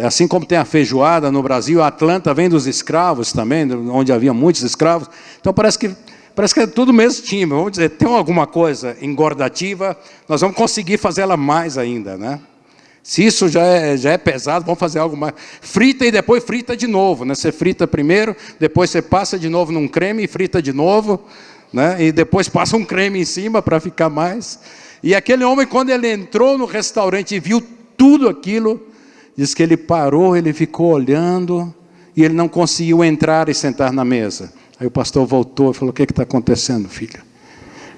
Assim como tem a feijoada no Brasil, a Atlanta vem dos escravos também, onde havia muitos escravos. Então parece que é tudo o mesmo time. Vamos dizer, tem alguma coisa engordativa, nós vamos conseguir fazer ela mais ainda, né? Se isso já é pesado, vamos fazer algo mais. Frita e depois frita de novo, né? Você frita primeiro, depois você passa de novo num creme e frita de novo, né? E depois passa um creme em cima para ficar mais. E aquele homem, quando ele entrou no restaurante e viu tudo aquilo, diz que ele parou, ele ficou olhando, e ele não conseguiu entrar e sentar na mesa. Aí o pastor voltou e falou, o que está acontecendo, filho?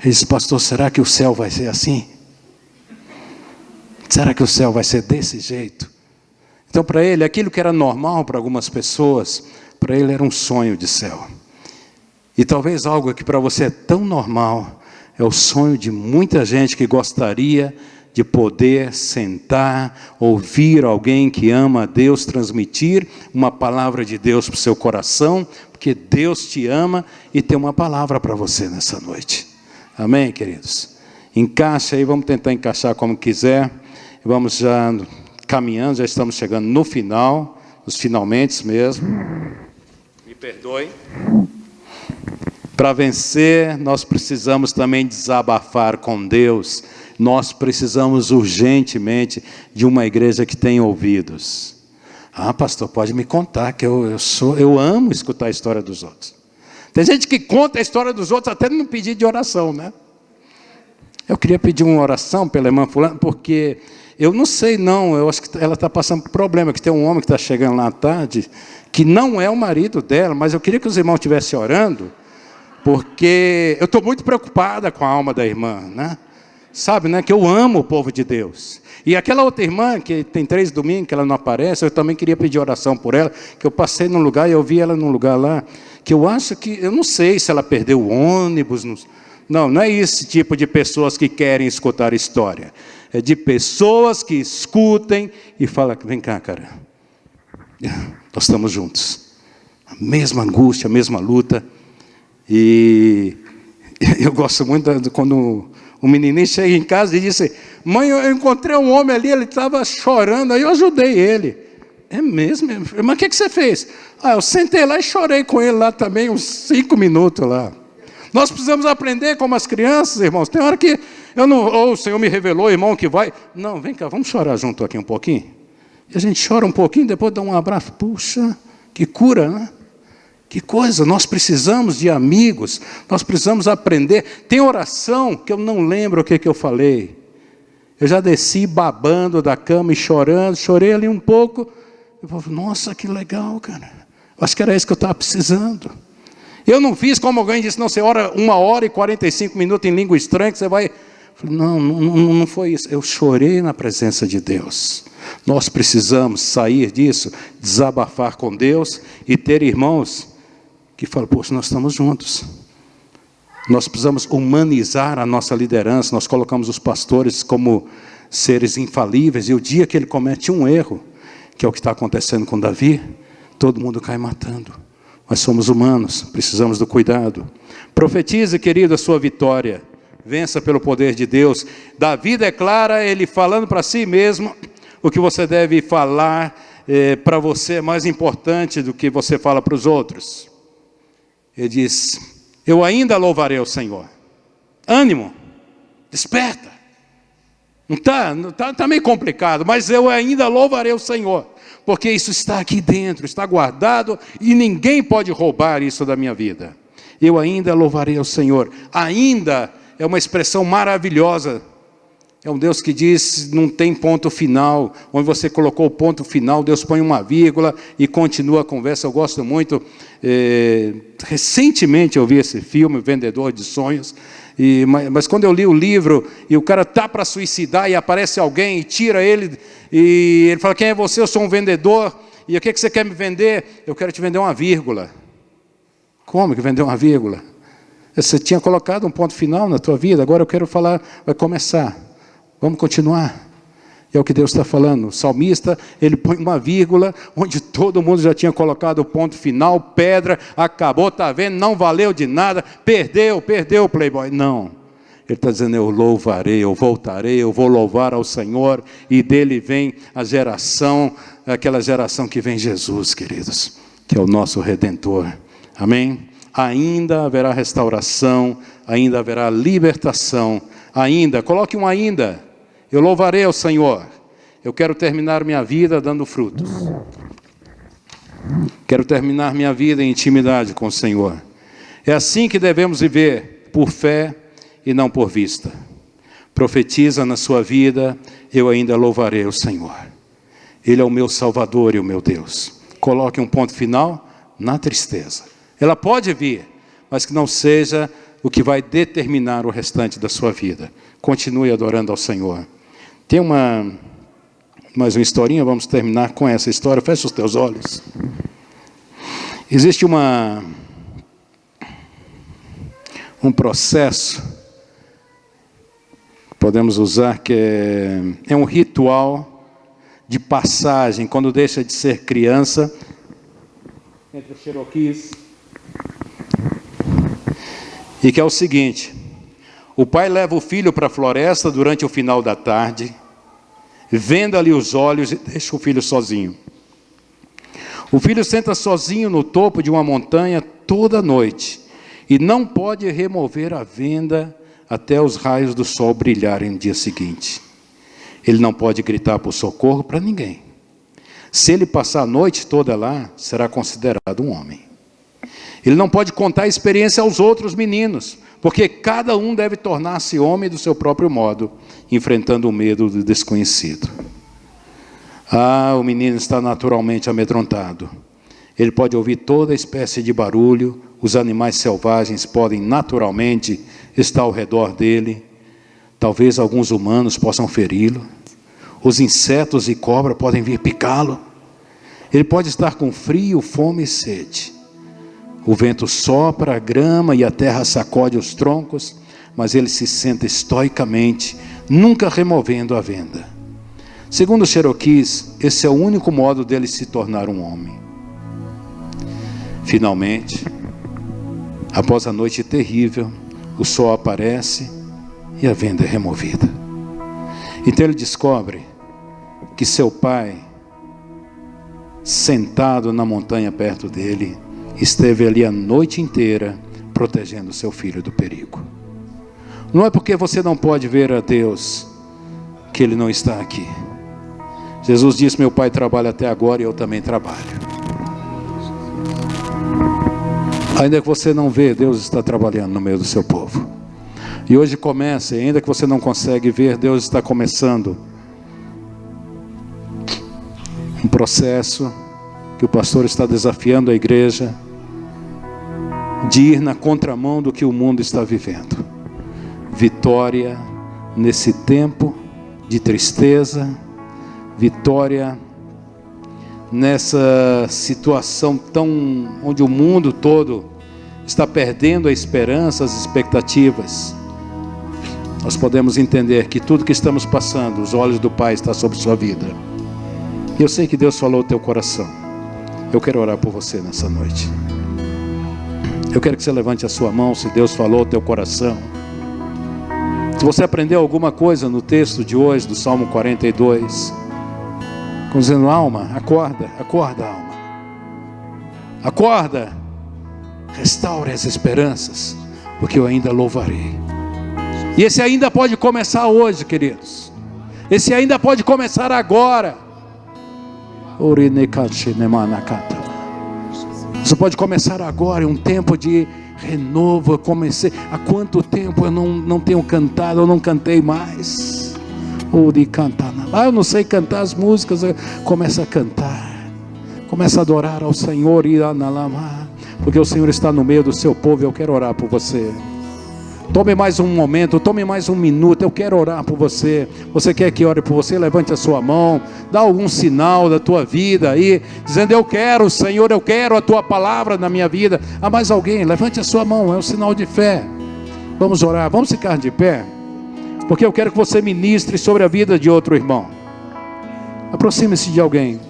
Ele disse, pastor, será que o céu vai ser assim? Será que o céu vai ser desse jeito? Então, para ele, aquilo que era normal para algumas pessoas, para ele era um sonho de céu. E talvez algo que para você é tão normal, é o sonho de muita gente que gostaria de poder sentar, ouvir alguém que ama a Deus, transmitir uma palavra de Deus para o seu coração, porque Deus te ama e tem uma palavra para você nessa noite. Amém, queridos? Encaixa aí, vamos tentar encaixar como quiser. Vamos já caminhando, já estamos chegando no final, nos finalmente mesmo. Me perdoe. Para vencer, nós precisamos também desabafar com Deus. Nós precisamos urgentemente de uma igreja que tenha ouvidos. Ah, pastor, pode me contar, que eu amo escutar a história dos outros. Tem gente que conta a história dos outros até no pedido de oração, né? Eu queria pedir uma oração pela irmã fulana, porque eu não sei não, eu acho que ela está passando por problema, que tem um homem que está chegando lá à tarde, que não é o marido dela, mas eu queria que os irmãos estivessem orando, porque eu estou muito preocupada com a alma da irmã, né? Sabe, né, que eu amo o povo de Deus. E aquela outra irmã, que tem 3 domingos que ela não aparece, eu também queria pedir oração por ela, que eu passei num lugar e eu vi ela num lugar lá, que eu acho que, eu não sei se ela perdeu o ônibus, não é esse tipo de pessoas que querem escutar história. É de pessoas que escutem e falam, vem cá, cara, nós estamos juntos. A mesma angústia, a mesma luta. E eu gosto muito quando o menininho chega em casa e disse, mãe, eu encontrei um homem ali, ele estava chorando, aí eu ajudei ele. é mesmo? Mas o que você fez? Eu sentei lá e chorei com ele lá também, uns 5 minutos lá. Nós precisamos aprender como as crianças, irmãos. Tem hora que eu não... o Senhor me revelou, irmão, que vai... Não, vem cá, vamos chorar junto aqui um pouquinho. E a gente chora um pouquinho, depois dá um abraço. Puxa, que cura, né? Que coisa, nós precisamos de amigos, nós precisamos aprender. Tem oração que eu não lembro o que eu falei. Eu já desci babando da cama e chorando, chorei ali um pouco. Eu falei, nossa, que legal, cara. Acho que era isso que eu estava precisando. Eu não fiz como alguém disse, não, você ora 1h e 45 minutos em língua estranha, que você vai... Eu falei, não foi isso. Eu chorei na presença de Deus. Nós precisamos sair disso, desabafar com Deus e ter irmãos que falam, poxa, nós estamos juntos. Nós precisamos humanizar a nossa liderança. Nós colocamos os pastores como seres infalíveis. E o dia que ele comete um erro, que é o que está acontecendo com Davi, todo mundo cai matando. Nós somos humanos, precisamos do cuidado. Profetize, querido, a sua vitória. Vença pelo poder de Deus. Davi declara, ele falando para si mesmo, o que você deve falar para você é mais importante do que você fala para os outros. Ele diz, eu ainda louvarei o Senhor. Ânimo, desperta. Não tá meio complicado, mas eu ainda louvarei o Senhor. Porque isso está aqui dentro, está guardado e ninguém pode roubar isso da minha vida. Eu ainda louvarei o Senhor. Ainda é uma expressão maravilhosa. É um Deus que diz, não tem ponto final. Onde você colocou o ponto final, Deus põe uma vírgula e continua a conversa. Eu gosto muito. Recentemente eu vi esse filme, Vendedor de Sonhos. Mas quando eu li o livro, e o cara está para suicidar, e aparece alguém e tira ele, e ele fala, quem é você? Eu sou um vendedor. E o que você quer me vender? Eu quero te vender uma vírgula. Como que vender uma vírgula? Você tinha colocado um ponto final na tua vida, agora eu quero falar, vai começar. Vamos continuar. É o que Deus está falando. O salmista, ele põe uma vírgula, onde todo mundo já tinha colocado o ponto final, pedra, acabou, está vendo, não valeu de nada, perdeu o playboy. Não. Ele está dizendo, eu louvarei, eu voltarei, eu vou louvar ao Senhor, e dele vem a geração, aquela geração que vem Jesus, queridos, que é o nosso Redentor. Amém? Ainda haverá restauração, ainda haverá libertação, ainda, coloque um ainda. Eu louvarei ao Senhor. Eu quero terminar minha vida dando frutos. Quero terminar minha vida em intimidade com o Senhor. É assim que devemos viver, por fé e não por vista. Profetiza na sua vida, eu ainda louvarei o Senhor. Ele é o meu Salvador e o meu Deus. Coloque um ponto final na tristeza. Ela pode vir, mas que não seja o que vai determinar o restante da sua vida. Continue adorando ao Senhor. Tem mais uma historinha, vamos terminar com essa história. Feche os teus olhos. Existe um processo, podemos usar, que é um ritual de passagem, quando deixa de ser criança, entre os Cherokees, e que é o seguinte: o pai leva o filho para a floresta durante o final da tarde, venda ali os olhos e deixa o filho sozinho. O filho senta sozinho no topo de uma montanha toda a noite e não pode remover a venda até os raios do sol brilharem no dia seguinte. Ele não pode gritar por socorro para ninguém. Se ele passar a noite toda lá, será considerado um homem. Ele não pode contar a experiência aos outros meninos, porque cada um deve tornar-se homem do seu próprio modo, enfrentando o medo do desconhecido. O menino está naturalmente amedrontado. Ele pode ouvir toda espécie de barulho, os animais selvagens podem naturalmente estar ao redor dele, talvez alguns humanos possam feri-lo, os insetos e cobra podem vir picá-lo. Ele pode estar com frio, fome e sede. O vento sopra a grama e a terra sacode os troncos, mas ele se senta estoicamente, nunca removendo a venda. Segundo os Cherokees, esse é o único modo dele se tornar um homem. Finalmente, após a noite terrível, o sol aparece e a venda é removida. Então ele descobre que seu pai sentado na montanha perto dele, esteve ali a noite inteira, protegendo seu filho do perigo. Não é porque você não pode ver a Deus, que Ele não está aqui. Jesus disse: meu Pai trabalha até agora e eu também trabalho. Ainda que você não vê, Deus está trabalhando no meio do seu povo. E hoje começa, ainda que você não consegue ver, Deus está começando um processo que o pastor está desafiando a igreja de ir na contramão do que o mundo está vivendo. Vitória nesse tempo de tristeza, vitória nessa situação onde o mundo todo está perdendo a esperança, as expectativas. Nós podemos entender que tudo que estamos passando, os olhos do Pai estão sobre sua vida. E eu sei que Deus falou ao teu coração. Eu quero orar por você nessa noite. Eu quero que você levante a sua mão se Deus falou ao teu coração. Se você aprendeu alguma coisa no texto de hoje, do Salmo 42, dizendo: alma, acorda, acorda, alma. Acorda, restaure as esperanças, porque eu ainda louvarei. E esse ainda pode começar hoje, queridos. Esse ainda pode começar agora. Isso pode começar agora, um tempo de renovo. Eu comecei, há quanto tempo eu não tenho cantado, eu não cantei mais. Eu não sei cantar as músicas. Começa a cantar, começa a adorar ao Senhor, porque o Senhor está no meio do seu povo. Eu quero orar por você. Tome mais um momento, tome mais um minuto. Eu quero orar por você. Você quer que ore por você? Levante a sua mão, dá algum sinal da tua vida aí, dizendo: eu quero, Senhor, eu quero a tua palavra na minha vida. Há mais alguém? Levante a sua mão, é um sinal de fé. Vamos orar, vamos ficar de pé, porque eu quero que você ministre sobre a vida de outro irmão. Aproxime-se de alguém,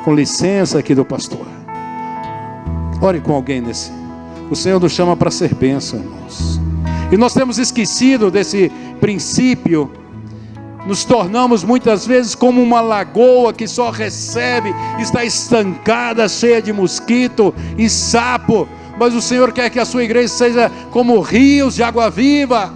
com licença aqui do pastor. Ore com alguém nesse. O Senhor nos chama para ser bênção, irmãos. E nós temos esquecido desse princípio. Nos tornamos muitas vezes como uma lagoa que só recebe, está estancada, cheia de mosquito e sapo. Mas o Senhor quer que a sua igreja seja como rios de água viva.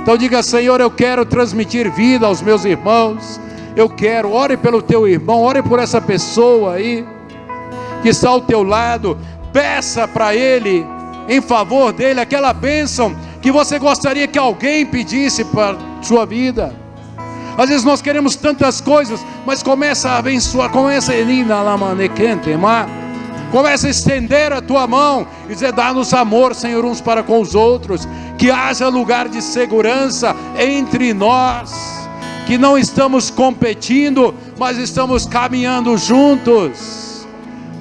Então diga: Senhor, eu quero transmitir vida aos meus irmãos. Eu quero. Ore pelo teu irmão, ore por essa pessoa aí que está ao teu lado. Peça para Ele, em favor dele, aquela bênção que você gostaria que alguém pedisse para a sua vida. Às vezes nós queremos tantas coisas, mas começa a abençoar, começa a estender a tua mão e dizer: dá-nos amor, Senhor, uns para com os outros. Que haja lugar de segurança entre nós, que não estamos competindo, mas estamos caminhando juntos.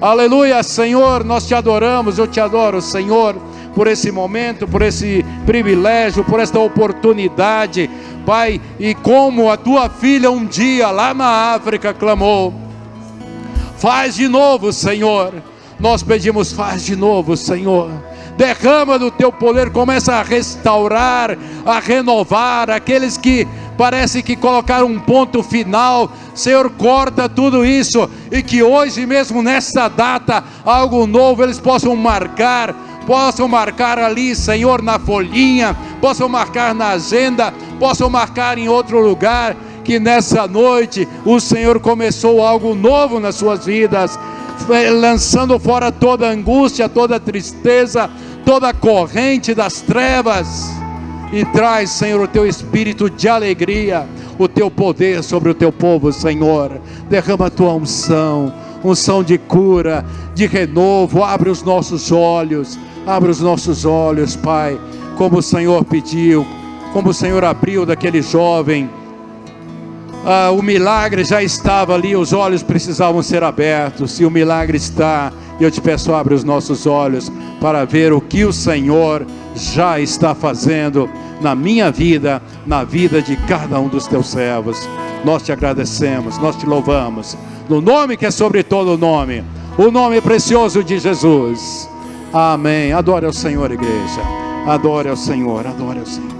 Aleluia, Senhor, nós te adoramos, eu te adoro, Senhor, por esse momento, por esse privilégio, por esta oportunidade, Pai. E como a tua filha um dia lá na África clamou: faz de novo, Senhor. Nós pedimos: faz de novo, Senhor. Derrama do teu poder, começa a restaurar, a renovar aqueles que parece que colocaram um ponto final. Senhor, corta tudo isso, e que hoje mesmo, nessa data, algo novo eles possam marcar ali, Senhor, na folhinha, possam marcar na agenda, possam marcar em outro lugar, que nessa noite o Senhor começou algo novo nas suas vidas, lançando fora toda angústia, toda tristeza, toda corrente das trevas, e traz, Senhor, o teu espírito de alegria, o teu poder sobre o teu povo, Senhor. Derrama a tua unção de cura, de renovo. Abre os nossos olhos, Pai, como o Senhor pediu, como o Senhor abriu daquele jovem. O milagre já estava ali, os olhos precisavam ser abertos, e o milagre está. E eu te peço: abre os nossos olhos para ver o que o Senhor já está fazendo na minha vida, na vida de cada um dos teus servos. Nós te agradecemos, nós te louvamos, no nome que é sobre todo nome, o nome precioso de Jesus. Amém. Adore ao Senhor, igreja. Adore ao Senhor, adore ao Senhor.